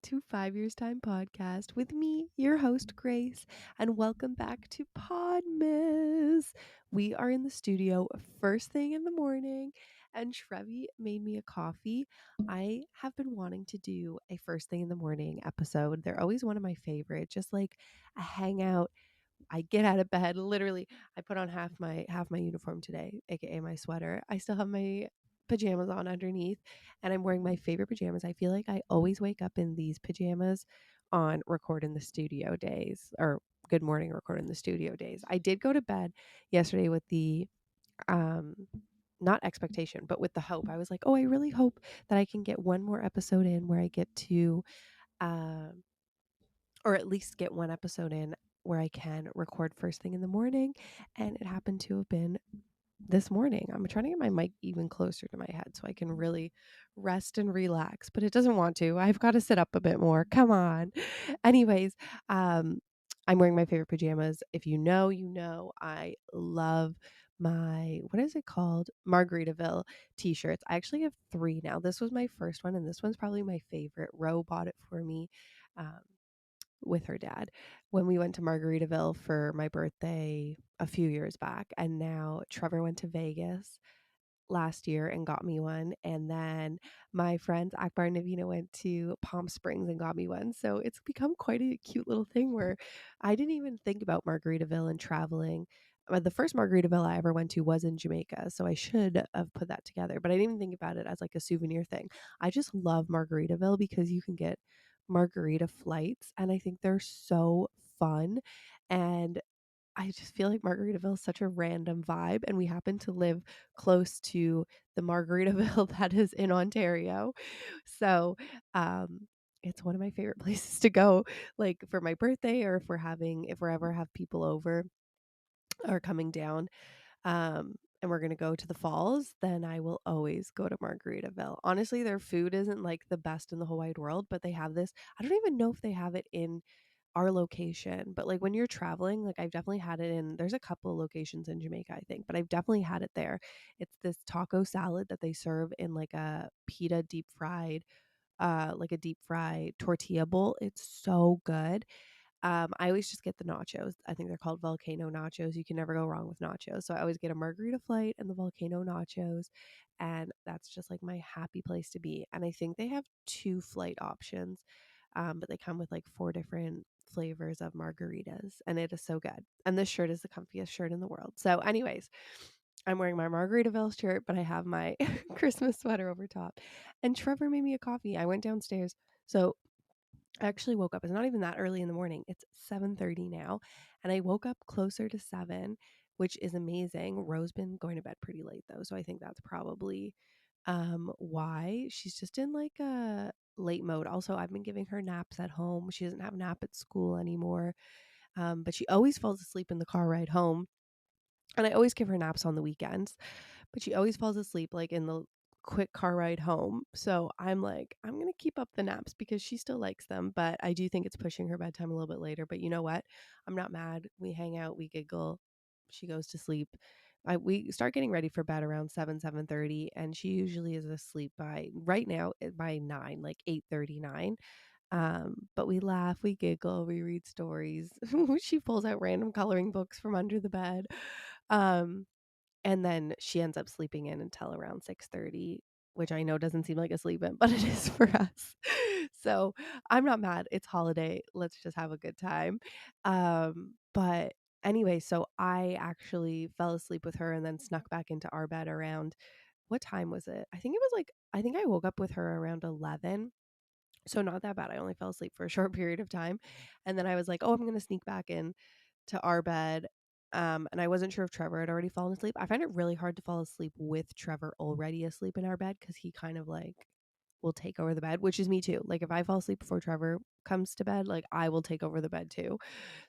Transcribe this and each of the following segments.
to 5 Years Time Podcast with me, your host, Grace, and welcome back to Podmas. We are in the studio first thing in the morning, and Trevi made me a coffee. I have been wanting to do a first thing in the morning episode. They're always one of my favorite, just like a hangout. I get out of bed, literally, I put on half my uniform today, aka my sweater. I still have my pajamas on underneath, and I'm wearing my favorite pajamas. I feel like I always wake up in these pajamas on record in the studio days, or good morning record in the studio days. I did go to bed yesterday with the um not expectation, but with the hope. I was like, "Oh, I really hope that I can get one more episode in where I get to um or at least get one episode in where I can record first thing in the morning." And it happened to have been this morning. I'm trying to get my mic even closer to my head so I can really rest and relax, but it doesn't want to. I've got to sit up a bit more. Come on. Anyways, um, I'm wearing my favorite pajamas. If you know, you know, I love my, what is it called? Margaritaville T-shirts. I actually have three now. This was my first one, and this one's probably my favorite. Ro bought it for me. With her dad when we went to Margaritaville for my birthday a few years back. And now Trevor went to Vegas last year and got me one. And then my friends Akbar and Navina went to Palm Springs and got me one. So it's become quite a cute little thing where I didn't even think about Margaritaville and traveling. The first Margaritaville I ever went to was in Jamaica, so I should have put that together, but I didn't even think about it as like a souvenir thing. I just love Margaritaville because you can get margarita flights, and I think they're so fun. And I just feel like Margaritaville is such a random vibe, and we happen to live close to the Margaritaville that is in Ontario. So, um, it's one of my favorite places to go, like for my birthday, or if we're ever have people over or coming down, and we're gonna go to the falls, then I will always go to Margaritaville. Honestly, their food isn't like the best in the whole wide world, but they have this. I don't even know if they have it in our location, but like when you're traveling, like I've definitely had it in, there's a couple of locations in Jamaica, I think, but I've definitely had it there. It's this taco salad that they serve in like a pita deep fried, like a deep fried tortilla bowl. It's so good. I always just get the nachos. I think they're called volcano nachos. You can never go wrong with nachos. So I always get a margarita flight and the volcano nachos. And that's just like my happy place to be. And I think they have two flight options, but they come with like four different flavors of margaritas. And it is so good. And this shirt is the comfiest shirt in the world. So, anyways, I'm wearing my Margaritaville shirt, but I have my Christmas sweater over top. And Trevor made me a coffee. I went downstairs. So I actually woke up. It's not even that early in the morning. It's 7:30 now, and I woke up closer to 7, which is amazing. Ro's been going to bed pretty late though, so I think that's probably why she's just in like a late mode. Also, I've been giving her naps at home. She doesn't have a nap at school anymore. But she always falls asleep in the car ride home. And I always give her naps on the weekends, but she always falls asleep like in the quick car ride home. So I'm like, I'm going to keep up the naps because she still likes them, but I do think it's pushing her bedtime a little bit later. But you know what? I'm not mad. We hang out, we giggle. She goes to sleep. We start getting ready for bed around 7:30, and she usually is asleep by right now by 9, like 8:39. But we laugh, we giggle, we read stories. She pulls out random coloring books from under the bed. Um, and then she ends up sleeping in until around 6:30, which I know doesn't seem like a sleep in, but it is for us. So I'm not mad. It's holiday. Let's just have a good time. But anyway, so I actually fell asleep with her and then snuck back into our bed around, what time was it? I think I woke up with her around 11. So not that bad. I only fell asleep for a short period of time. And then I was like, oh, I'm going to sneak back in to our bed. And I wasn't sure if Trevor had already fallen asleep. I find it really hard to fall asleep with Trevor already asleep in our bed because he kind of like will take over the bed, which is me too. Like if I fall asleep before Trevor comes to bed, like I will take over the bed too.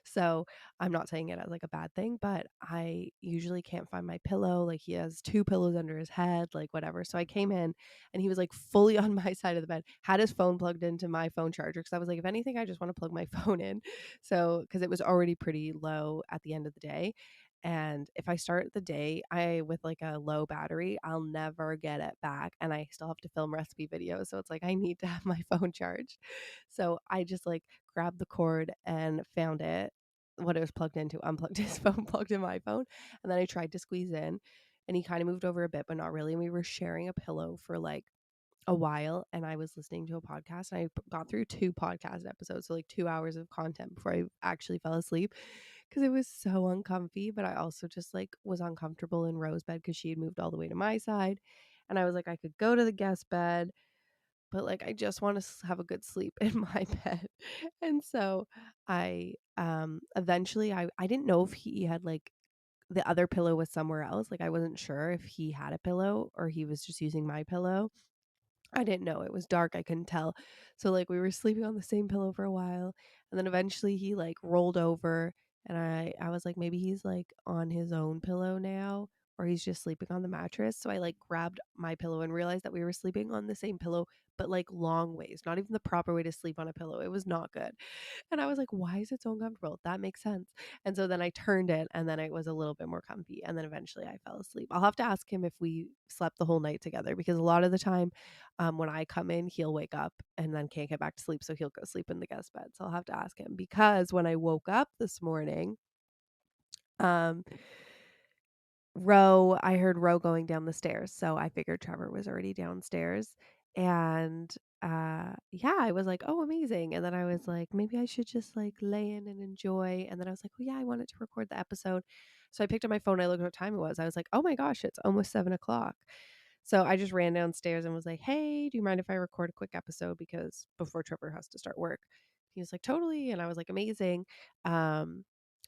So I'm not saying it as like a bad thing, but I usually can't find my pillow. Like he has two pillows under his head, like whatever. So I came in and he was like fully on my side of the bed, had his phone plugged into my phone charger. Cause I was like, if anything, I just want to plug my phone in. So, cause it was already pretty low at the end of the day. And if I start the day with like a low battery, I'll never get it back. And I still have to film recipe videos. So it's like I need to have my phone charged. So I just like grabbed the cord and found it, what it was plugged into, unplugged his phone, plugged in my phone. And then I tried to squeeze in and he kind of moved over a bit, but not really. And we were sharing a pillow for like a while, and I was listening to a podcast and I got through two podcast episodes, so like 2 hours of content before I actually fell asleep because it was so uncomfy. But I also just like was uncomfortable in Rose bed because she had moved all the way to my side, and I was like, I could go to the guest bed, but like I just want to have a good sleep in my bed. And so I eventually I didn't know if he had like the other pillow was somewhere else. Like I wasn't sure if he had a pillow or he was just using my pillow. I didn't know. It was dark. I couldn't tell. So like we were sleeping on the same pillow for a while, and then eventually he like rolled over, and I was like, maybe he's like on his own pillow now, or he's just sleeping on the mattress. So I like grabbed my pillow and realized that we were sleeping on the same pillow, but like long ways, not even the proper way to sleep on a pillow. It was not good. And I was like, why is it so uncomfortable? That makes sense. And so then I turned it and then it was a little bit more comfy. And then eventually I fell asleep. I'll have to ask him if we slept the whole night together because a lot of the time when I come in, he'll wake up and then can't get back to sleep. So he'll go sleep in the guest bed. So I'll have to ask him because when I woke up this morning, um, I heard Ro going down the stairs. So I figured Trevor was already downstairs. And yeah, I was like, oh, amazing. And then I was like, maybe I should just like lay in and enjoy. And then I was like, oh, yeah, I wanted to record the episode. So I picked up my phone. I looked at what time it was. I was like, oh my gosh, it's almost 7 o'clock. So I just ran downstairs and was like, hey, do you mind if I record a quick episode? Because before Trevor has to start work. He was like, totally. And I was like, amazing. Um,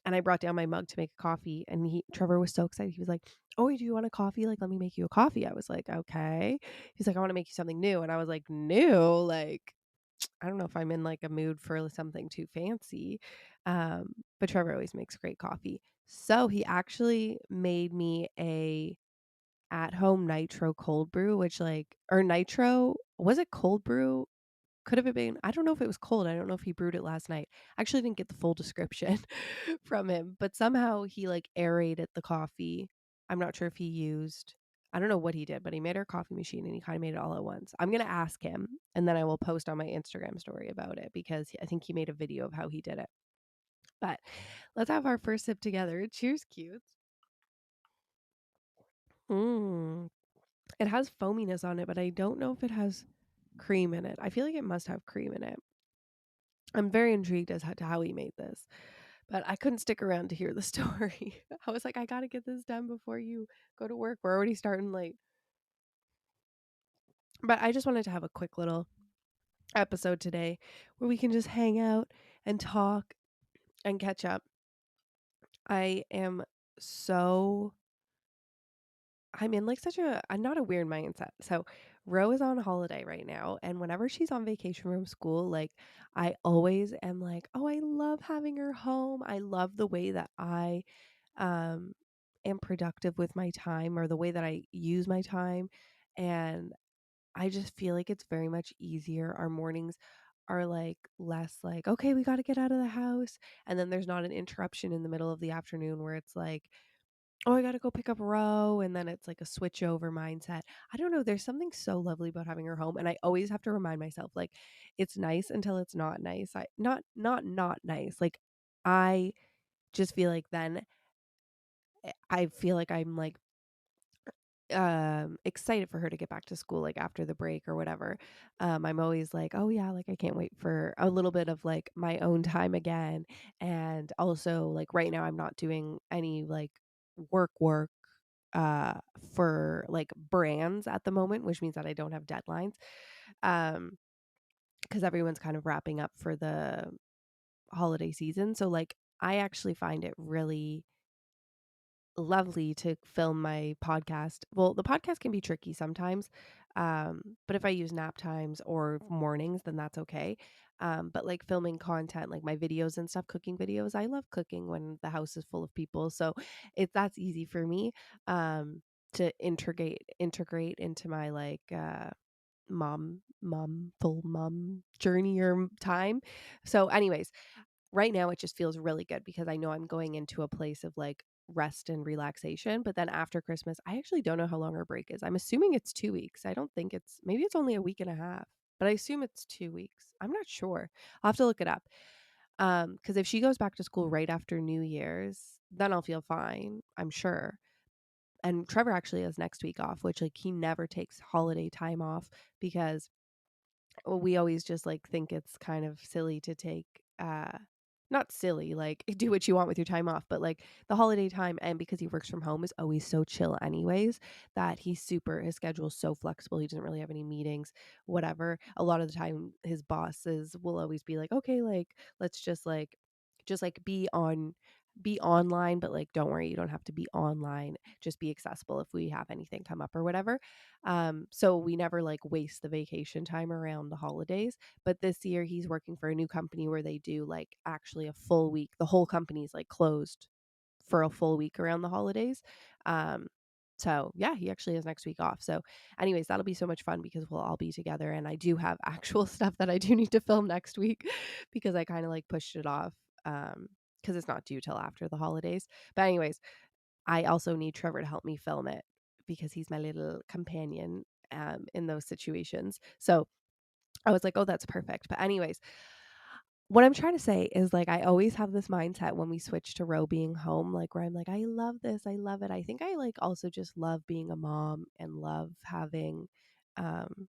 and I brought down my mug to make a coffee. And Trevor was so excited. He was like, oh, do you want a coffee? Like, let me make you a coffee. I was like, okay. He's like, I want to make you something new. And I was like, new? Like, I don't know if I'm in like a mood for something too fancy. But Trevor always makes great coffee. So he actually made me a at home nitro cold brew, which like, or nitro, was it cold brew? Could have been, I don't know if it was cold. I don't know if he brewed it last night. I actually didn't get the full description from him, but somehow he like aerated the coffee. I'm not sure if he used, I don't know what he did, but he made our coffee machine and he kind of made it all at once. I'm going to ask him and then I will post on my Instagram story about it because I think he made a video of how he did it. But let's have our first sip together. Cheers, cutes. Mm. It has foaminess on it, but I don't know if it has cream in it. I feel like it must have cream in it. I'm very intrigued as to how he made this, but I couldn't stick around to hear the story. I was like, I got to get this done before you go to work. We're already starting late. But I just wanted to have a quick little episode today where we can just hang out and talk and catch up. I am so I'm in like I'm not a weird mindset. So Ro is on holiday right now. And whenever she's on vacation from school, like I always am like, oh, I love having her home. I love the way that I um am productive with my time or the way that I use my time. And I just feel like it's very much easier. Our mornings are like less like, okay, we got to get out of the house. And then there's not an interruption in the middle of the afternoon where it's like, oh, I gotta go pick up Ro, and then it's like a switch over mindset. I don't know. There's something so lovely about having her home, and I always have to remind myself, like, it's nice until it's not nice. Not nice. Like, I just feel like then I feel like I'm like excited for her to get back to school like after the break or whatever. I'm always like, oh yeah, like I can't wait for a little bit of like my own time again. And also like right now I'm not doing any like work uh for like brands at the moment, which means that I don't have deadlines. Um because everyone's kind of wrapping up for the holiday season. So like I actually find it really lovely to film my podcast. Well, the podcast can be tricky sometimes. But if I use nap times or mornings, then that's okay. But like filming content, like my videos and stuff, cooking videos, I love cooking when the house is full of people. So that's easy for me to integrate into my like full mom journey or time. So anyways, right now it just feels really good because I know I'm going into a place of like rest and relaxation. But then after Christmas, I actually don't know how long our break is. I'm assuming it's 2 weeks. I don't think maybe it's only a week and a half, but I assume it's 2 weeks. I'm not sure. I'll have to look it up. Because if she goes back to school right after New Year's, then I'll feel fine, I'm sure. And Trevor actually has next week off, which like he never takes holiday time off because we always just like think it's kind of silly to take not silly, like do what you want with your time off, but like the holiday time, and because he works from home, is always so chill anyways, that his schedule is so flexible. He doesn't really have any meetings, whatever. A lot of the time his bosses will always be like, okay, like let's just like be online, but like don't worry, you don't have to be online, just be accessible if we have anything come up or whatever. So we never like waste the vacation time around the holidays. But this year he's working for a new company where they do like actually a full week. The whole company's like closed for a full week around the holidays. Um, so yeah, he actually has next week off. So anyways, that'll be so much fun because we'll all be together. And I do have actual stuff that I do need to film next week because I kind of like pushed it off. Because it's not due till after the holidays. But anyways, I also need Trevor to help me film it because he's my little companion in those situations. So I was like, oh, that's perfect. But anyways, what I'm trying to say is like I always have this mindset when we switch to Roe being home, like where I'm like, I love this, I love it. I think I like also just love being a mom and love having um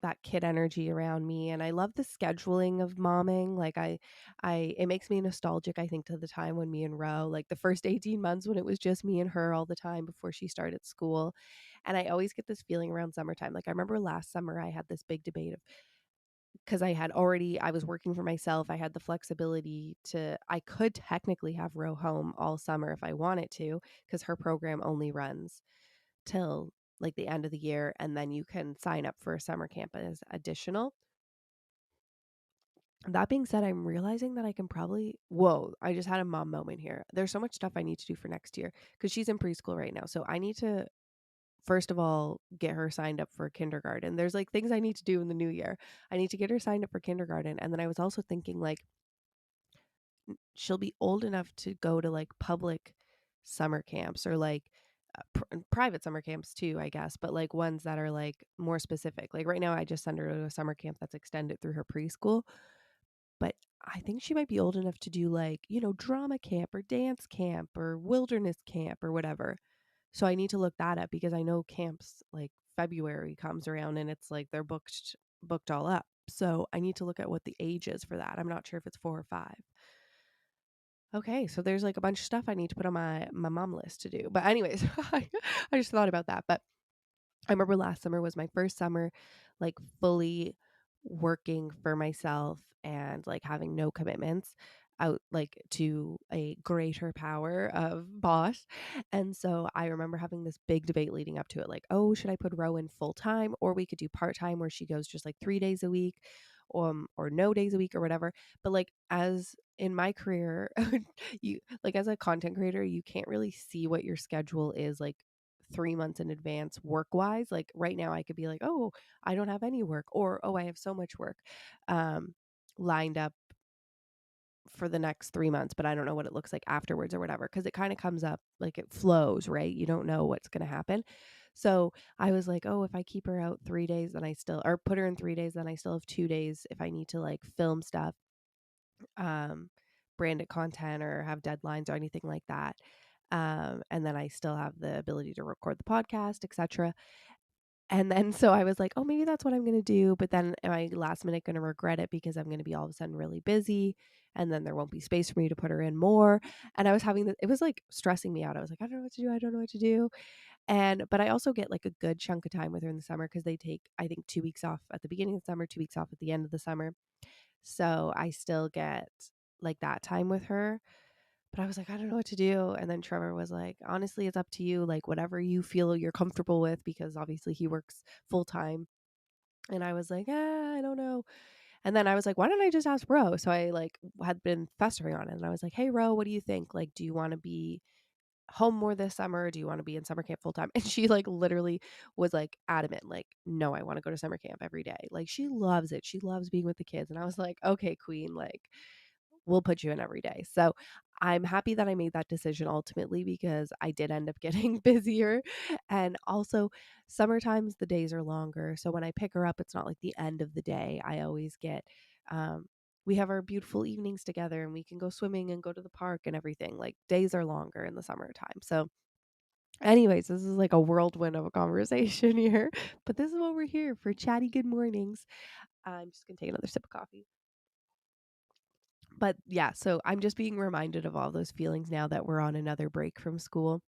that kid energy around me, and I love the scheduling of momming. Like I it makes me nostalgic, I think, to the time when me and Ro, like the first 18 months when it was just me and her all the time before she started school. And I always get this feeling around summertime. Like I remember last summer I had this big debate of, because I was working for myself. I had the flexibility I could technically have Ro home all summer if I wanted to, because her program only runs till like the end of the year. And then you can sign up for a summer camp as additional. That being said, I'm realizing that I can probably, whoa, I just had a mom moment here. There's so much stuff I need to do for next year because she's in preschool right now. So I need to, first of all, get her signed up for kindergarten. There's like things I need to do in the new year. I need to get her signed up for kindergarten. And then I was also thinking like she'll be old enough to go to like public summer camps or like private summer camps too, I guess, but like ones that are like more specific. Like right now, I just send her to a summer camp that's extended through her preschool. But I think she might be old enough to do like, drama camp or dance camp or wilderness camp or whatever. So I need to look that up because I know camps like February comes around and it's like they're booked all up. So I need to look at what the age is for that. I'm not sure if it's 4 or 5. Okay, so there's like a bunch of stuff I need to put on my mom list to do. But anyways, I just thought about that. But I remember last summer was my first summer like fully working for myself and like having no commitments out like to a greater power of boss. And so I remember having this big debate leading up to it, like, oh, should I put Rowan full time, or we could do part time where she goes just like 3 days a week, or no days a week or whatever. But like as in my career, you like as a content creator, you can't really see what your schedule is like 3 months in advance work wise. Like right now I could be like, oh, I don't have any work, or oh, I have so much work um lined up for the next 3 months, but I don't know what it looks like afterwards or whatever, because it kind of comes up like it flows, right? You don't know what's going to happen. So I was like, oh, if I keep her out 3 days, then I still, or put her in 3 days, then I still have 2 days if I need to like film stuff, um branded content or have deadlines or anything like that. And then I still have the ability to record the podcast, etc. And then so I was like, oh, maybe that's what I'm going to do. But then am I last minute going to regret it because I'm going to be all of a sudden really busy and then there won't be space for me to put her in more? And I was having it was like stressing me out. I was like, I don't know what to do. I don't know what to do. But I also get like a good chunk of time with her in the summer because they take, I think, 2 weeks off at the beginning of the summer, 2 weeks off at the end of the summer. So I still get like that time with her. But I was like, I don't know what to do. And then Trevor was like, honestly, it's up to you. Like, whatever you feel you're comfortable with, because obviously he works full time. And I was like, I don't know. And then I was like, why don't I just ask Ro? So I like had been festering on it, and I was like, hey Ro, what do you think? Like, do you want to be home more this summer? Do you want to be in summer camp full time? And she like literally was like adamant, like, no, I want to go to summer camp every day. Like she loves it. She loves being with the kids. And I was like, okay, queen, like we'll put you in every day. So I'm happy that I made that decision ultimately because I did end up getting busier. And also, summertimes the days are longer. So when I pick her up, it's not like the end of the day. I always get, we have our beautiful evenings together and we can go swimming and go to the park and everything. Like days are longer in the summertime. So, anyways, this is like a whirlwind of a conversation here, but this is what we're here for, chatty good mornings. I'm just going to take another sip of coffee. But yeah, so I'm just being reminded of all those feelings now that we're on another break from school.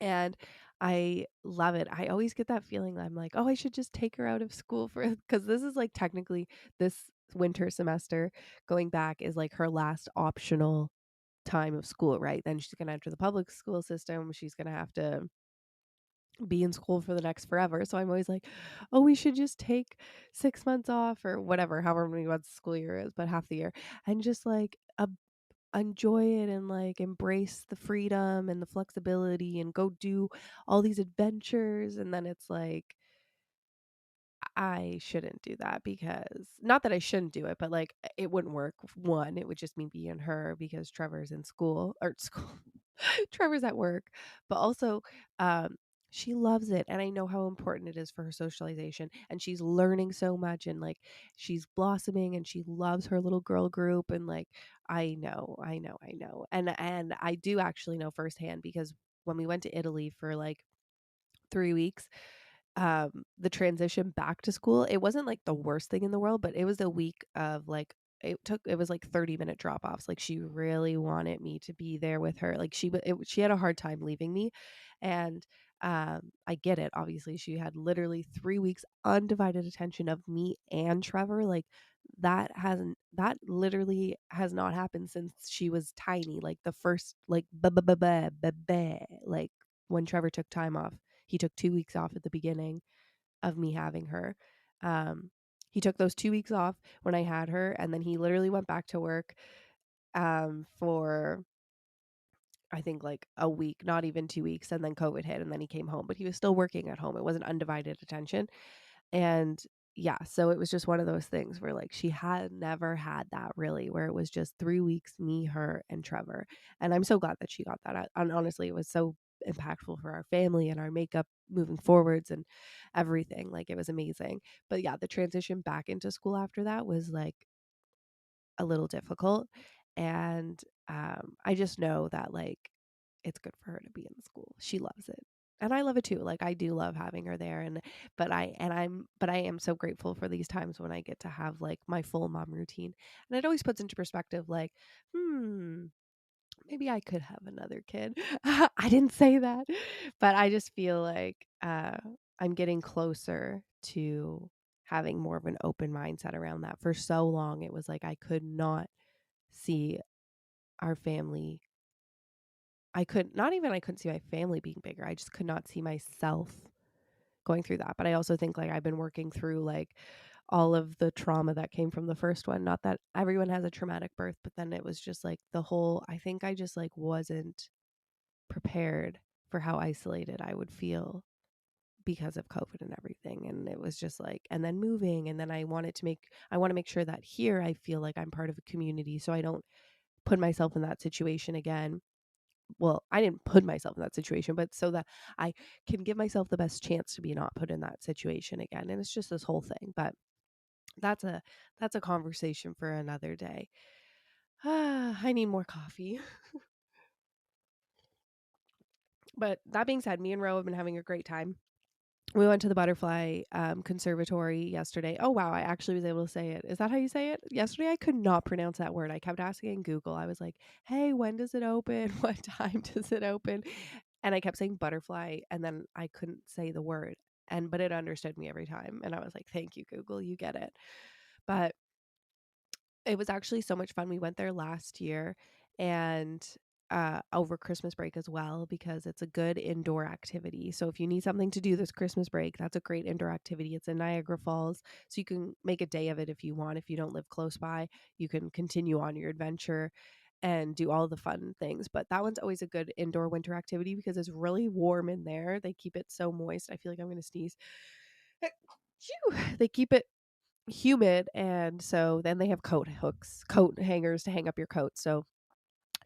And I love it. I always get that feeling that I'm like, oh, I should just take her out of school for, because this is like technically this winter semester going back is like her last optional time of school, right? Then she's going to enter the public school system. She's going to have to be in school for the next forever. So I'm always like, oh, we should just take 6 months off or whatever, however many months the school year is, but half the year, and just like enjoy it and like embrace the freedom and the flexibility and go do all these adventures. And then it's like, I shouldn't do that because not that I shouldn't do it, but like it wouldn't work. One, it would just mean me and her because Trevor's in school or school. Trevor's at work, but also um she loves it and I know how important it is for her socialization and she's learning so much and like she's blossoming and she loves her little girl group and like I know. And I do actually know firsthand because when we went to Italy for like 3 weeks, the transition back to school, it wasn't like the worst thing in the world, but it was a week of like it was like 30-minute drop offs. Like she really wanted me to be there with her. Like she had a hard time leaving me. And I get it. Obviously, she had literally 3 weeks undivided attention of me and Trevor. Like that literally has not happened since she was tiny. Like the first like like when Trevor took time off, he took 2 weeks off at the beginning of me having her. Um, he took those 2 weeks off when I had her, and then he literally went back to work for I think like a week, not even 2 weeks, and then COVID hit, and then he came home. But he was still working at home. It wasn't undivided attention, and yeah, so it was just one of those things where like she had never had that really, where it was just 3 weeks, me, her, and Trevor. And I'm so glad that she got that. And honestly, it was so impactful for our family and our makeup moving forwards and everything. Like it was amazing. But yeah, the transition back into school after that was like a little difficult. And I just know that like it's good for her to be in the school. She loves it. And I love it too. Like I do love having her there and but I am so grateful for these times when I get to have like my full mom routine. And it always puts into perspective like, maybe I could have another kid. I didn't say that, but I just feel like I'm getting closer to having more of an open mindset around that. For so long it was like I could not see our family. I couldn't see my family being bigger. I just could not see myself going through that. But I also think like I've been working through like all of the trauma that came from the first one. Not that everyone has a traumatic birth, but then it was just like I think I just like wasn't prepared for how isolated I would feel because of COVID and everything. And it was just like, and then moving. And then I want to make sure that here I feel like I'm part of a community so I don't put myself in that situation again. Well, I didn't put myself in that situation, but so that I can give myself the best chance to be not put in that situation again. And it's just this whole thing. But that's a conversation for another day. I need more coffee. But that being said, me and Ro have been having a great time. We went to the butterfly conservatory yesterday. Oh wow, I actually was able to say it. Is that how you say it? Yesterday I could not pronounce that word. I kept asking Google. I was like, "Hey, when does it open? What time does it open?" And I kept saying butterfly and then I couldn't say the word. But it understood me every time. And I was like, "Thank you, Google. You get it." But it was actually so much fun. We went there last year and over Christmas break as well because it's a good indoor activity. So if you need something to do this Christmas break, that's a great indoor activity. It's in Niagara Falls, so you can make a day of it if you want. If you don't live close by, you can continue on your adventure and do all the fun things. But that one's always a good indoor winter activity because it's really warm in there. They keep it so moist. I feel like I'm going to sneeze. They keep it humid, and so then they have coat hangers to hang up your coat. So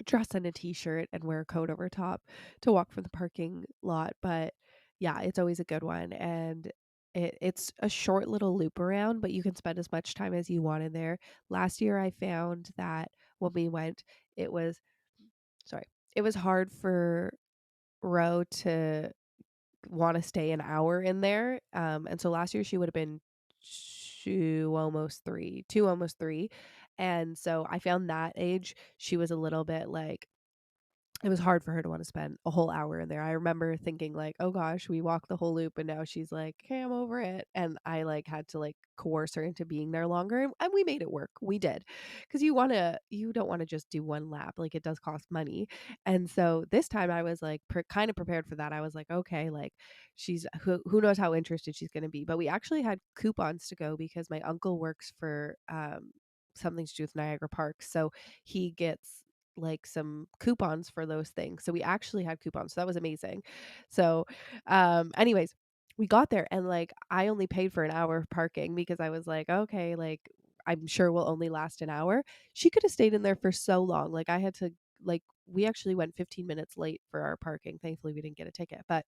dress in a t-shirt and wear a coat over top to walk from the parking lot. But yeah, it's always a good one. And it's a short little loop around, but you can spend as much time as you want in there. Last year I found that when we went, it was sorry, it was hard for Ro to want to stay an hour in there. And so last year she would have been two, almost three. And so I found that age, she was a little bit like, it was hard for her to want to spend a whole hour in there. I remember thinking like, "Oh gosh, we walked the whole loop and now she's like, "Okay, I'm over it." And I like had to like coerce her into being there longer and we made it work. We did. Cuz you don't want to just do one lap. Like it does cost money. And so this time I was like kind of prepared for that. I was like, "Okay, like she's who knows how interested she's going to be." But we actually had coupons to go because my uncle works for something to do with Niagara Parks. So he gets like some coupons for those things. So we actually had coupons. So that was amazing. So anyways, we got there and like I only paid for an hour of parking because I was like, okay, like I'm sure we'll only last an hour. She could have stayed in there for so long. Like I had to like we actually went 15 minutes late for our parking. Thankfully we didn't get a ticket. But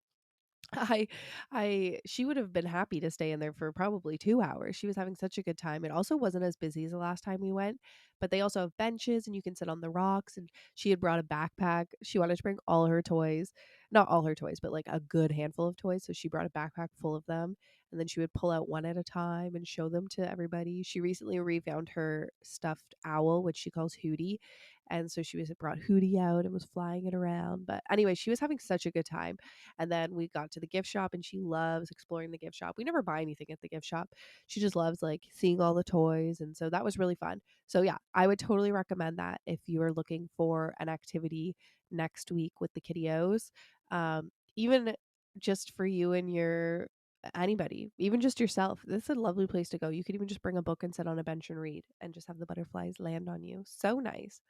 I she would have been happy to stay in there for probably 2 hours. She was having such a good time. It also wasn't as busy as the last time we went, but they also have benches and you can sit on the rocks, and she had brought a backpack. She wanted to bring all her toys. Not all her toys, but like a good handful of toys. So she brought a backpack full of them, and then she would pull out one at a time and show them to everybody. She recently refound her stuffed owl, which she calls Hootie. And so she was brought Hootie out and was flying it around. But anyway, she was having such a good time. And then we got to the gift shop and she loves exploring the gift shop. We never buy anything at the gift shop. She just loves like seeing all the toys. And so that was really fun. So yeah, I would totally recommend that if you are looking for an activity next week with the kiddios. Even just for you and your anybody, even just yourself. This is a lovely place to go. You could even just bring a book and sit on a bench and read and just have the butterflies land on you. So nice.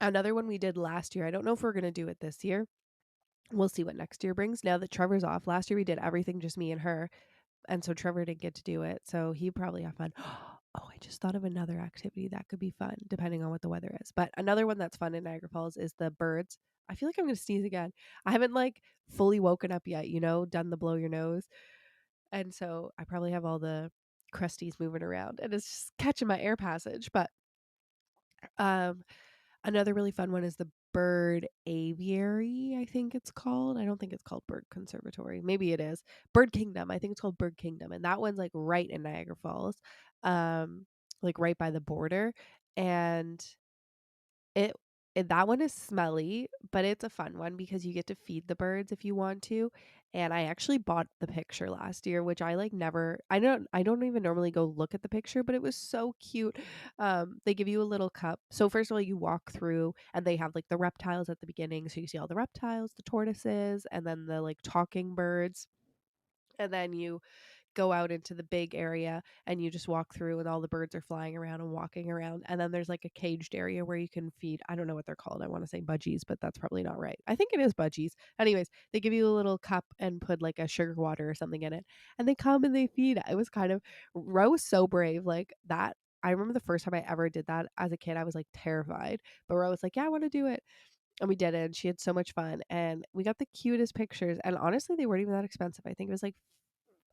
Another one we did last year. I don't know if we're going to do it this year. We'll see what next year brings. Now that Trevor's off, last year we did everything just me and her, and so Trevor didn't get to do it. So he probably have fun. Oh, I just thought of another activity that could be fun depending on what the weather is. But another one that's fun in Niagara Falls is the birds. I feel like I'm gonna sneeze again. I haven't like fully woken up yet, done the blow your nose, and so I probably have all the crusties moving around, and it's just catching my air passage. But um, another really fun one is the bird aviary, I think it's called. I don't think it's called bird conservatory. Maybe it is. Bird Kingdom. I think it's called Bird Kingdom. And that one's like right in Niagara Falls. Like right by the border. And it, that one is smelly, but it's a fun one because you get to feed the birds if you want to. And I actually bought the picture last year, which I like never I don't even normally go look at the picture, but it was so cute. They give you a little cup. So first of all, you walk through and they have like the reptiles at the beginning. So you see all the reptiles, the tortoises, and then the like talking birds. And then you go out into the big area and you just walk through and all the birds are flying around and walking around. And then there's like a caged area where you can feed, I don't know what they're called. I want to say budgies, but that's probably not right. I think it is budgies. Anyways, they give you a little cup and put like a sugar water or something in it. And they come and they feed. It was kind of Ro was so brave like that. I remember the first time I ever did that as a kid, I was like terrified. But Ro was like, yeah, I want to do it. And we did it. And she had so much fun. And we got the cutest pictures. And honestly, they weren't even that expensive. I think it was like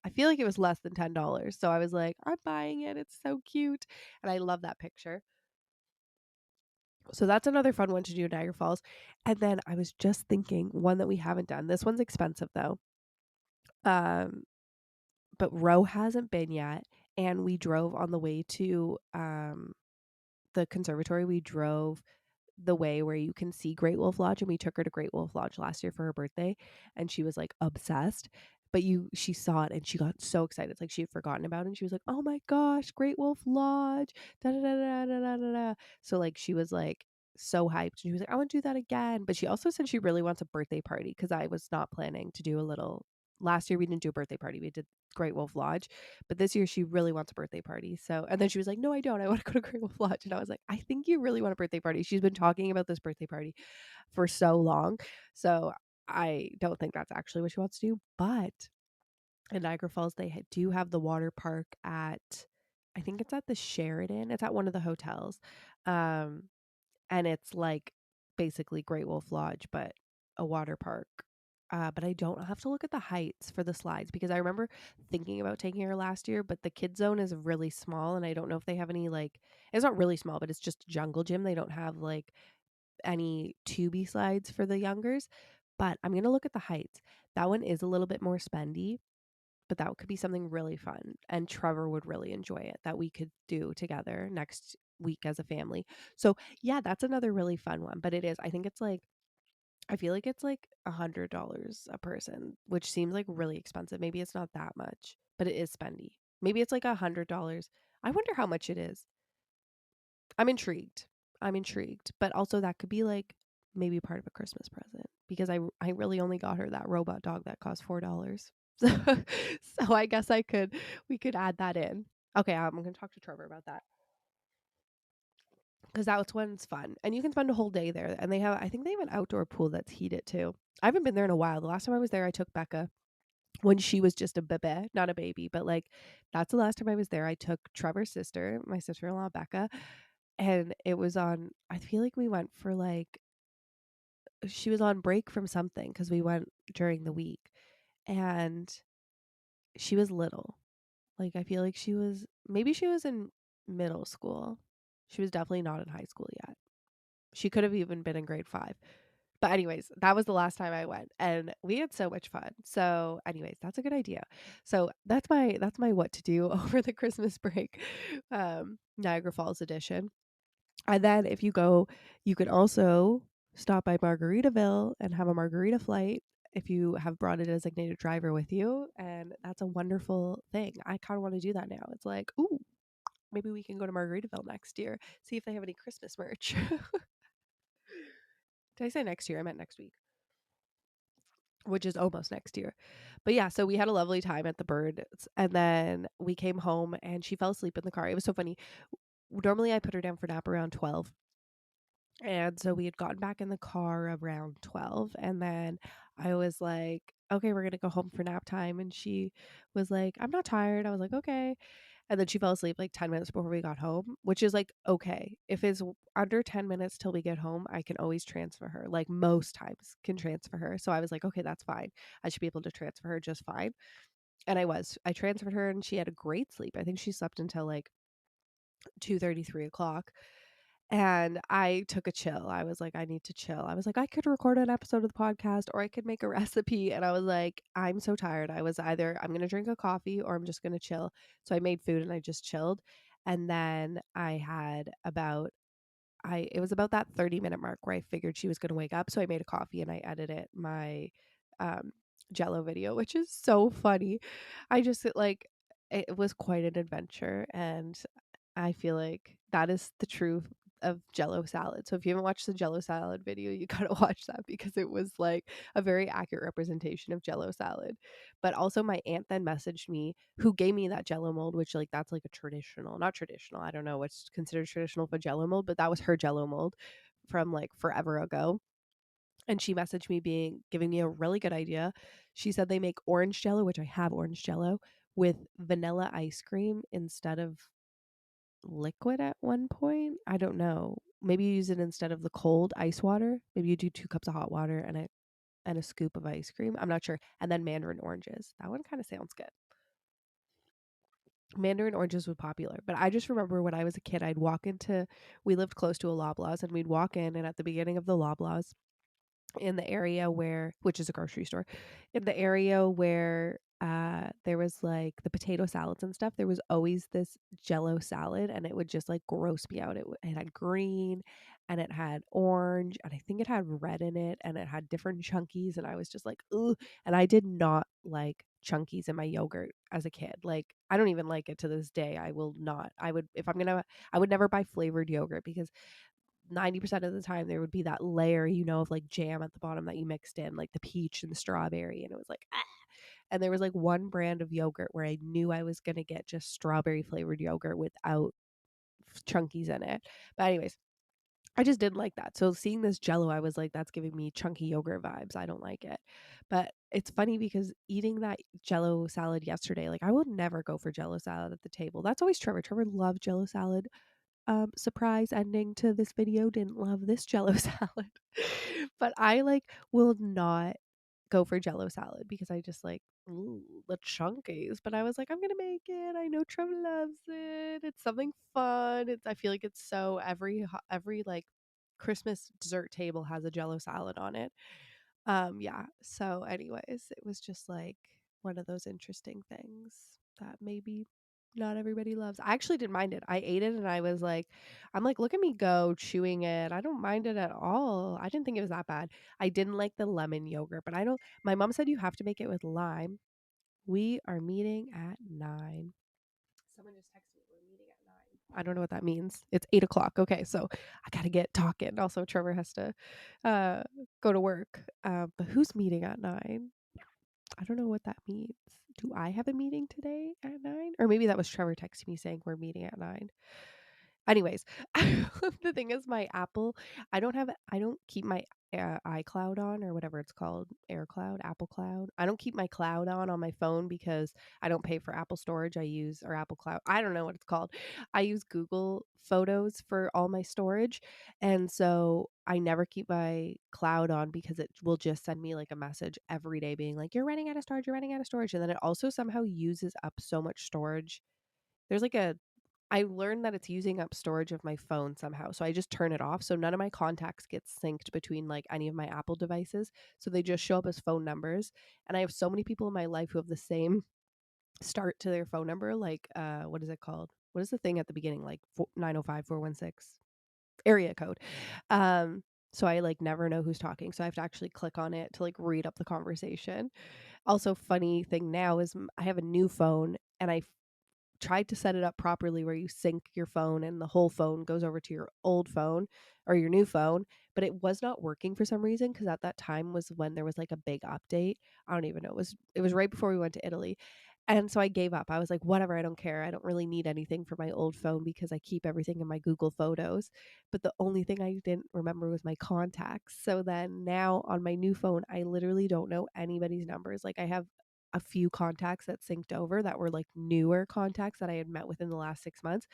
I feel like it was less than $10. So I was like, I'm buying it. It's so cute. And I love that picture. So that's another fun one to do in Niagara Falls. And then I was just thinking one that we haven't done. This one's expensive though. Um, but Ro hasn't been yet. And we drove on the way to the conservatory. We drove the way where you can see Great Wolf Lodge, and we took her to Great Wolf Lodge last year for her birthday, and she was like obsessed. But she saw it and she got so excited. It's like she had forgotten about it, and she was like, "Oh my gosh, Great Wolf Lodge!" Da da da da da da da. So like she was like so hyped. She was like, I want to do that again. But she also said she really wants a birthday party because I was not planning to do a little. Last year we didn't do a birthday party. We did Great Wolf Lodge, but this year she really wants a birthday party. So, and then she was like, "No, I don't. I want to go to Great Wolf Lodge." And I was like, "I think you really want a birthday party." She's been talking about this birthday party for so long, so I don't think that's actually what she wants to do. But in Niagara Falls, they do have the water park at, I think it's at the Sheridan. It's at one of the hotels. Um, and it's like basically Great Wolf Lodge, but a water park. But I don't have to look at the heights for the slides because I remember thinking about taking her last year, but the kid zone is really small, and I don't know if they have any like, it's not really small, but it's just a jungle gym. They don't have like any tubey slides for the youngers. But I'm gonna look at the heights. That one is a little bit more spendy, but that could be something really fun. And Trevor would really enjoy it that we could do together next week as a family. So yeah, that's another really fun one. But it is, I think it's like, I feel like it's like $100 a person, which seems like really expensive. Maybe it's not that much, but it is spendy. Maybe it's like $100. I wonder how much it is. I'm intrigued. I'm intrigued. But also that could be like maybe part of a Christmas present because I really only got her that robot dog that cost $4. So, so I guess we could add that in. Okay, I'm going to talk to Trevor about that because that one's fun. And you can spend a whole day there. And I think they have an outdoor pool that's heated too. I haven't been there in a while. The last time I was there, I took Becca when she was just a bebe, not a baby, but like that's the last time I was there. I took Trevor's sister, my sister-in-law, Becca, and it was on, I feel like we went for like, she was on break from something because we went during the week and she was little. Like, I feel like maybe she was in middle school. She was definitely not in high school yet. She could have even been in grade 5. But anyways, that was the last time I went and we had so much fun. So anyways, that's a good idea. So that's my what to do over the Christmas break. Niagara Falls edition. And then if you go, you can also stop by Margaritaville and have a margarita flight if you have brought a designated driver with you. And that's a wonderful thing. I kind of want to do that now. It's like, ooh, maybe we can go to Margaritaville next year, see if they have any Christmas merch. Did I say next year? I meant next week, which is almost next year. But yeah, so we had a lovely time at the Birds, and then we came home and she fell asleep in the car. It was so funny. Normally I put her down for nap around 12. And so we had gotten back in the car around 12. And then I was like, okay, we're going to go home for nap time. And she was like, I'm not tired. I was like, okay. And then she fell asleep like 10 minutes before we got home, which is like, okay. If it's under 10 minutes till we get home, I can always transfer her. Like most times can transfer her. So I was like, okay, that's fine. I should be able to transfer her just fine. And I transferred her and she had a great sleep. I think she slept until like 2:30, 3 o'clock. And I took a chill. I was like, I need to chill. I was like, I could record an episode of the podcast or I could make a recipe. And I was like, I'm so tired. I was either I'm going to drink a coffee or I'm just going to chill. So I made food and I just chilled. And then it was about that 30-minute mark where I figured she was going to wake up. So I made a coffee and I edited my um, Jello video, which is so funny. I just like, it was quite an adventure. And I feel like that is the truth of Jello salad. So if you haven't watched the Jello salad video, you gotta watch that because it was like a very accurate representation of Jello salad. But also my aunt then messaged me who gave me that Jello mold, which like that's like a traditional, not traditional. I don't know what's considered traditional for Jello mold, but that was her Jello mold from like forever ago. And she messaged me giving me a really good idea. She said they make orange Jello, which I have orange Jello, with vanilla ice cream instead of liquid at one point. I don't know. Maybe you use it instead of the cold ice water. Maybe you do 2 cups of hot water and a scoop of ice cream. I'm not sure. And then mandarin oranges. That one kind of sounds good. Mandarin oranges were popular, but I just remember when I was a kid, we lived close to a Loblaws, and we'd walk in, and at the beginning of the Loblaws, in the area which is a grocery store, in the area where there was like the potato salads and stuff, there was always this Jello salad, and it would just like gross me out. It had green and it had orange and I think it had red in it and it had different chunkies, and I was just like, ugh. And I did not like chunkies in my yogurt as a kid. Like I don't even like it to this day. I will not. I would, if I'm gonna, I would never buy flavored yogurt because 90% of the time there would be that layer, of like jam at the bottom that you mixed in, like the peach and the strawberry. And it was like, ah. And there was like one brand of yogurt where I knew I was going to get just strawberry flavored yogurt without chunkies in it. But anyways, I just didn't like that. So seeing this Jello, I was like, that's giving me chunky yogurt vibes. I don't like it. But it's funny because eating that Jello salad yesterday, like I would never go for Jello salad at the table. That's always Trevor. Trevor loved Jello salad. Surprise ending to this video, didn't love this Jello salad. But I like will not go for Jello salad because I just like, ooh, the chunkies. But I was like, I'm gonna make it. I know Trevor loves it. It's something fun. I feel like it's so every like Christmas dessert table has a Jello salad on it. Yeah. So anyways, it was just like one of those interesting things that maybe not everybody loves. I actually didn't mind it. I ate it and I was like, I'm like, look at me go chewing it. I don't mind it at all. I didn't think it was that bad. I didn't like the lemon yogurt, but I don't. My mom said you have to make it with lime. We are meeting at 9. Someone just texted me. We're meeting at 9. I don't know what that means. It's 8 o'clock. Okay, so I gotta get talking. Also, Trevor has to uh, go to work. But who's meeting at 9? I don't know what that means. Do I have a meeting today at 9? Or maybe that was Trevor texting me saying we're meeting at 9. Anyways, the thing is my Apple, I don't keep my iCloud on or whatever it's called, AirCloud, Apple Cloud. I don't keep my cloud on my phone because I don't pay for Apple storage. I use or Apple Cloud. I don't know what it's called. I use Google Photos for all my storage. And so I never keep my cloud on because it will just send me like a message every day being like, you're running out of storage, you're running out of storage. And then it also somehow uses up so much storage. There's like I learned that it's using up storage of my phone somehow. So I just turn it off. So none of my contacts get synced between like any of my Apple devices. So they just show up as phone numbers. And I have so many people in my life who have the same start to their phone number. Like, what is it called? What is the thing at the beginning? Like 905 416 area code. So I like never know who's talking. So I have to actually click on it to like read up the conversation. Also, funny thing now is I have a new phone and I tried to set it up properly where you sync your phone and the whole phone goes over to your old phone or your new phone, but it was not working for some reason because at that time was when there was like a big update. I don't even know. It was right before we went to Italy. And so I gave up. I was like, whatever, I don't care. I don't really need anything for my old phone because I keep everything in my Google Photos. But the only thing I didn't remember was my contacts. So then now on my new phone, I literally don't know anybody's numbers. Like I have a few contacts that synced over that were like newer contacts that I had met within the last 6 months.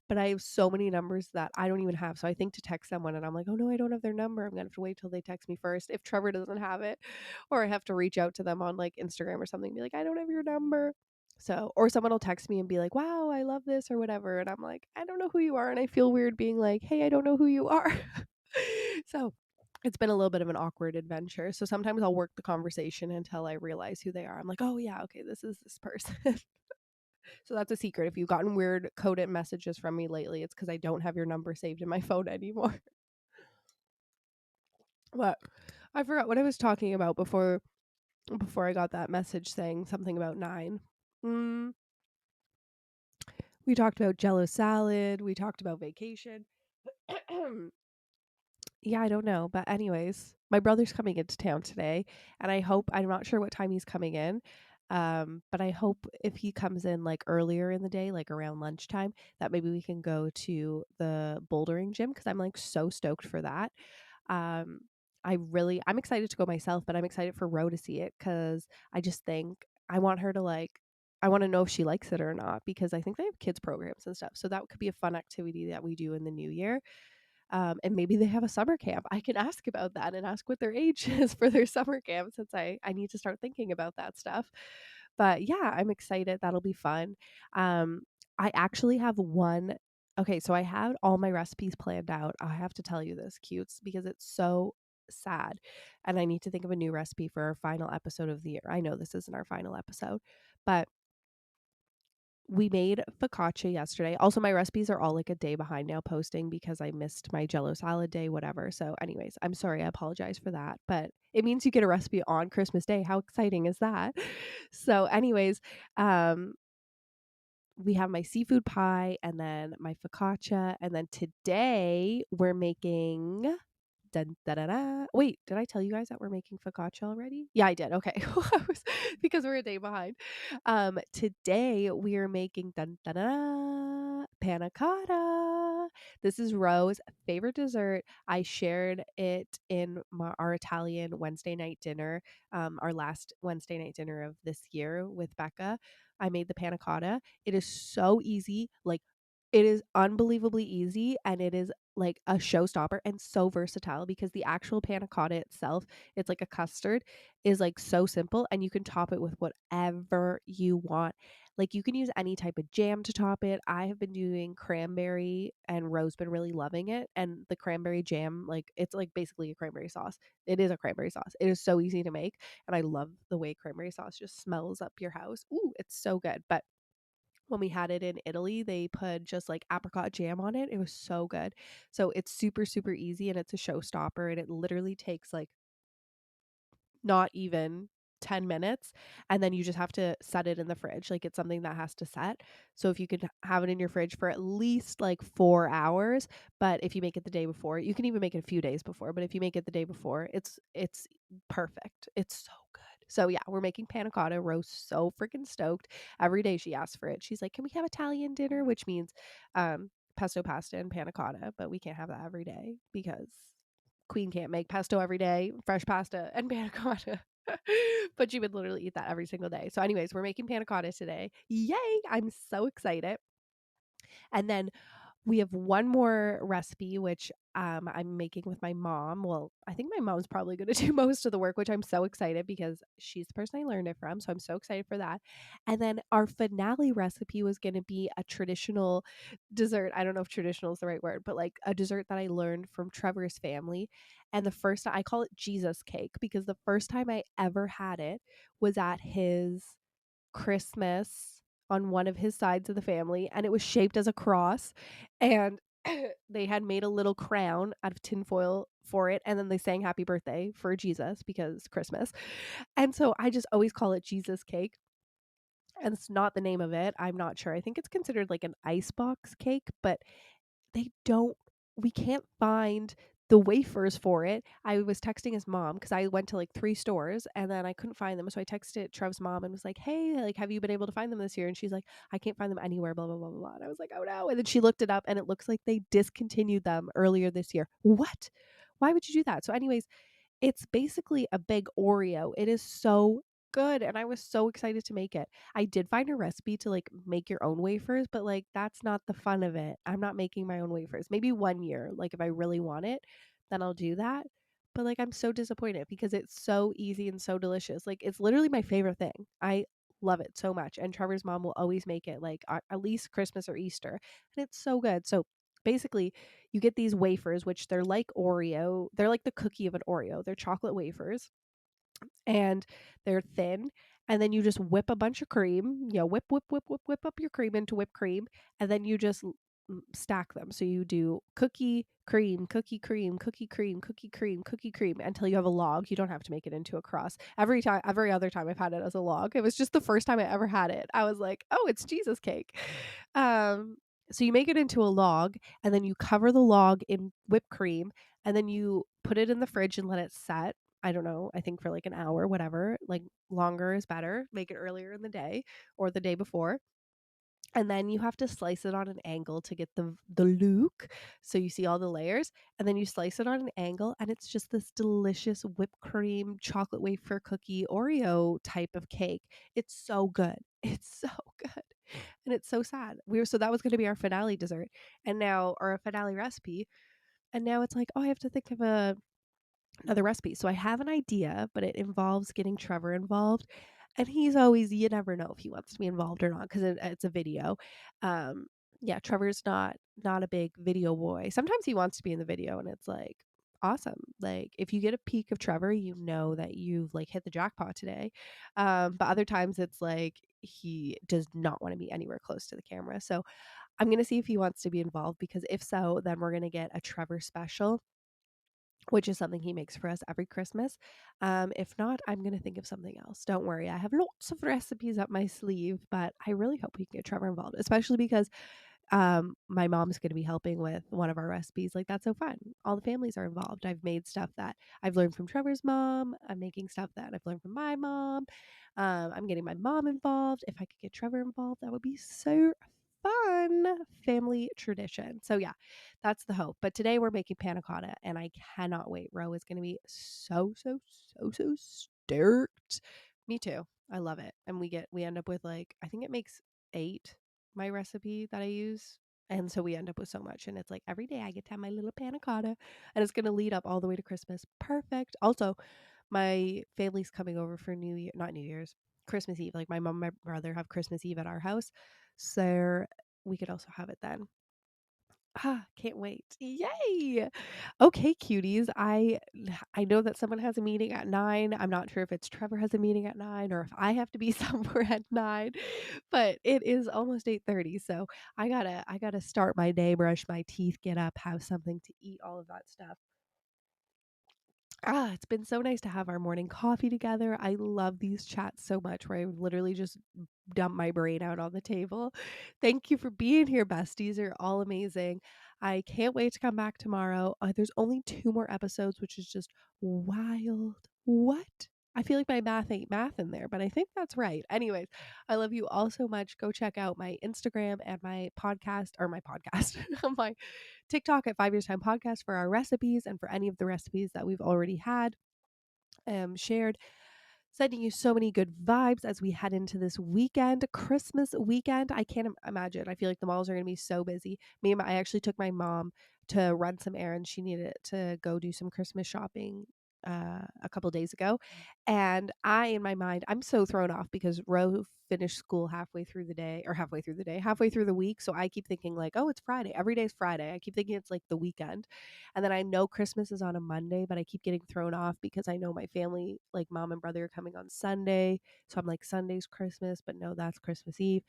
But I have so many numbers that I don't even have. So I think to text someone and I'm like, oh no, I don't have their number. I'm going to have to wait till they text me first if Trevor doesn't have it. Or I have to reach out to them on like Instagram or something and be like, I don't have your number. So, or someone will text me and be like, wow, I love this or whatever. And I'm like, I don't know who you are. And I feel weird being like, hey, I don't know who you are. So it's been a little bit of an awkward adventure. So sometimes I'll work the conversation until I realize who they are. I'm like, oh yeah, okay, this is this person. So that's a secret. If you've gotten weird coded messages from me lately, it's because I don't have your number saved in my phone anymore. But I forgot what I was talking about before I got that message saying something about 9. Mm, we talked about Jello salad. We talked about vacation. Yeah, I don't know. But anyways, my brother's coming into town today, and I'm not sure what time he's coming in. But I hope if he comes in like earlier in the day, like around lunchtime, that maybe we can go to the bouldering gym because I'm like so stoked for that. Um, I'm excited to go myself, but I'm excited for Ro to see it because I just think I want her to like I want to know if she likes it or not because I think they have kids programs and stuff. So that could be a fun activity that we do in the new year. And maybe they have a summer camp. I can ask about that and ask what their age is for their summer camp since I need to start thinking about that stuff. But yeah, I'm excited. That'll be fun. Um, I actually have one. Okay, so I had all my recipes planned out. I have to tell you this, cutes, because it's so sad. And I need to think of a new recipe for our final episode of the year. I know this isn't our final episode, but we made focaccia yesterday. Also, my recipes are all like a day behind now posting because I missed my Jello salad day, whatever. So, anyways, I'm sorry. I apologize for that. But it means you get a recipe on Christmas Day. How exciting is that? So, anyways, um, we have my seafood pie and then my focaccia. And then today we're making dun, da, da, da. Wait, did I tell you guys that we're making focaccia already? Yeah, I did. Okay. Because we're a day behind. Today we are making dun, da, da, da, panna cotta. This is Ro's favorite dessert. I shared it in our Italian Wednesday night dinner, our last Wednesday night dinner of this year with Becca. I made the panna cotta. It is so easy. Like, it is unbelievably easy, and it is like a showstopper and so versatile because the actual panna cotta itself, it's like a custard, is like so simple, and you can top it with whatever you want. Like, you can use any type of jam to top it. I have been doing cranberry, and Ro's been really loving it. And the cranberry jam, like, it's like basically a cranberry sauce. It is a cranberry sauce. It is so easy to make, and I love the way cranberry sauce just smells up your house. Ooh, it's so good. But when we had it in Italy, they put just like apricot jam on it. It was so good. So it's super, super easy, and it's a showstopper, and it literally takes like not even 10 minutes, and then you just have to set it in the fridge. Like, it's something that has to set. So if you could have it in your fridge for at least like 4 hours, but if you make it the day before, you can even make it a few days before, but if you make it the day before, it's perfect. It's so good. So yeah, we're making panna cotta. Rose so freaking stoked. Every day she asks for it. She's like, "Can we have Italian dinner?" Which means pesto pasta and panna cotta, but we can't have that every day because Queen can't make pesto every day, fresh pasta and panna cotta. But you would literally eat that every single day. So, anyways, we're making panna cotta today. Yay! I'm so excited. And then we have one more recipe, which I'm making with my mom. Well, I think my mom's probably going to do most of the work, which I'm so excited because she's the person I learned it from. So I'm so excited for that. And then our finale recipe was going to be a traditional dessert. I don't know if traditional is the right word, but like a dessert that I learned from Trevor's family. And the first time, I call it Jesus cake because the first time I ever had it was at his Christmas on one of his sides of the family, and it was shaped as a cross, and they had made a little crown out of tinfoil for it, and then they sang happy birthday for Jesus because Christmas. And so I just always call it Jesus cake, and it's not the name of it. I'm not sure. I think it's considered like an icebox cake, but they don't we can't find the wafers for it. I was texting his mom because I went to like 3 stores and then I couldn't find them. So I texted Trev's mom and was like, "Hey, like, have you been able to find them this year?" And she's like, "I can't find them anywhere, blah, blah, blah, blah, blah." And I was like, "Oh no." And then she looked it up and it looks like they discontinued them earlier this year. What? Why would you do that? So, anyways, it's basically a big Oreo. It is so good, and I was so excited to make it. I did find a recipe to like make your own wafers, but like that's not the fun of it. I'm not making my own wafers. Maybe one year, like if I really want it, then I'll do that. But like I'm so disappointed because it's so easy and so delicious. Like it's literally my favorite thing. I love it so much. And Trevor's mom will always make it like at least Christmas or Easter, and it's so good. So basically you get these wafers, which they're like Oreo. They're like the cookie of an Oreo. They're chocolate wafers and they're thin. And then you just whip a bunch of cream, whip, whip, whip, whip, whip up your cream into whipped cream. And then you just stack them. So you do cookie, cream, cookie, cream, cookie, cream, cookie, cream, cookie, cream until you have a log. You don't have to make it into a cross. Every other time I've had it as a log. It was just the first time I ever had it. I was like, oh, it's Jesus cake. Um, so you make it into a log and then you cover the log in whipped cream and then you put it in the fridge and let it set. I don't know, I think for like an hour, whatever. Like longer is better. Make it earlier in the day or the day before. And then you have to slice it on an angle to get the look, so you see all the layers, and then you slice it on an angle and it's just this delicious whipped cream chocolate wafer cookie Oreo type of cake. It's so good. It's so good. And it's so sad. So that was going to be our finale dessert and now or a finale recipe, and now it's like, oh, I have to think of another recipe. So I have an idea, but it involves getting Trevor involved. And he's always, you never know if he wants to be involved or not because it's a video. Um, yeah, Trevor's not a big video boy. Sometimes he wants to be in the video, and it's like awesome. Like if you get a peek of Trevor, you know that you've like hit the jackpot today. But other times it's like he does not want to be anywhere close to the camera. So I'm gonna see if he wants to be involved because if so, then we're gonna get a Trevor special which is something he makes for us every Christmas. If not, I'm going to think of something else. Don't worry. I have lots of recipes up my sleeve, but I really hope we can get Trevor involved, especially because my mom's going to be helping with one of our recipes. Like, that's so fun. All the families are involved. I've made stuff that I've learned from Trevor's mom. I'm making stuff that I've learned from my mom. I'm getting my mom involved. If I could get Trevor involved, that would be so fun. Family tradition. So yeah, that's the hope. But today we're making panna cotta and I cannot wait. Ro is going to be so stoked. Me too. I love it. And we end up with, like, I think it makes 8, my recipe that I use. And so we end up with so much. And it's like every day I get to have my little panna cotta and it's going to lead up all the way to Christmas. Perfect. Also, my family's coming over for New Year, not New Year's, Christmas Eve. Like, my mom and my brother have Christmas Eve at our house. So we could also have it then. Can't wait. Yay. Okay, cuties. I know that someone has a meeting at 9. I'm not sure if it's Trevor has a meeting at 9 or if I have to be somewhere at 9, but it is almost 8:30, so I gotta start my day, brush my teeth, get up, have something to eat, all of that stuff. It's been so nice to have our morning coffee together. I love these chats so much where I literally just dump my brain out on the table. Thank you for being here, besties. You're all amazing. I can't wait to come back tomorrow. There's only 2 more episodes, which is just wild. What? I feel like my math ain't math in there, but I think that's right. Anyways, I love you all so much. Go check out my Instagram and my podcast, or my podcast, my TikTok at 5 Years Time Podcast for our recipes and for any of the recipes that we've already had shared. Sending you so many good vibes as we head into this weekend, Christmas weekend. I can't imagine. I feel like the malls are going to be so busy. I actually took my mom to run some errands. She needed to go do some Christmas shopping a couple days ago. And in my mind, I'm so thrown off because Ro finished school halfway through the week. So I keep thinking, like, oh, it's Friday. Every day's Friday. I keep thinking it's like the weekend. And then I know Christmas is on a Monday, but I keep getting thrown off because I know my family, like mom and brother, are coming on Sunday. So I'm like, Sunday's Christmas, but no, that's Christmas Eve.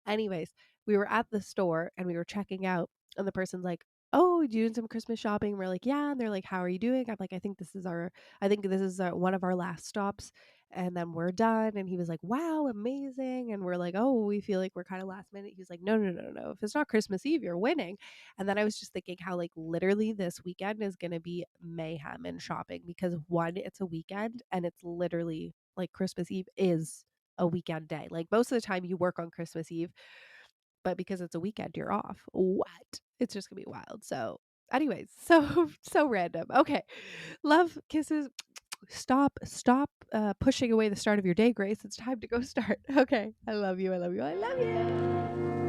Anyways, we were at the store and we were checking out, and the person's like, oh, you doing some Christmas shopping? We're like, yeah. And they're like, how are you doing? I'm like, I think this is one of our last stops. And then we're done. And he was like, wow, amazing. And we're like, oh, we feel like we're kind of last minute. He's like, no. If it's not Christmas Eve, you're winning. And then I was just thinking how, like, literally this weekend is going to be mayhem in shopping because, one, it's a weekend and it's literally like Christmas Eve is a weekend day. Like, most of the time you work on Christmas Eve, but because it's a weekend, you're off. What? It's just going to be wild. So, anyways, so random. Okay. Love, kisses. Stop pushing away the start of your day, Grace. It's time to go start. Okay. I love you. I love you. I love you.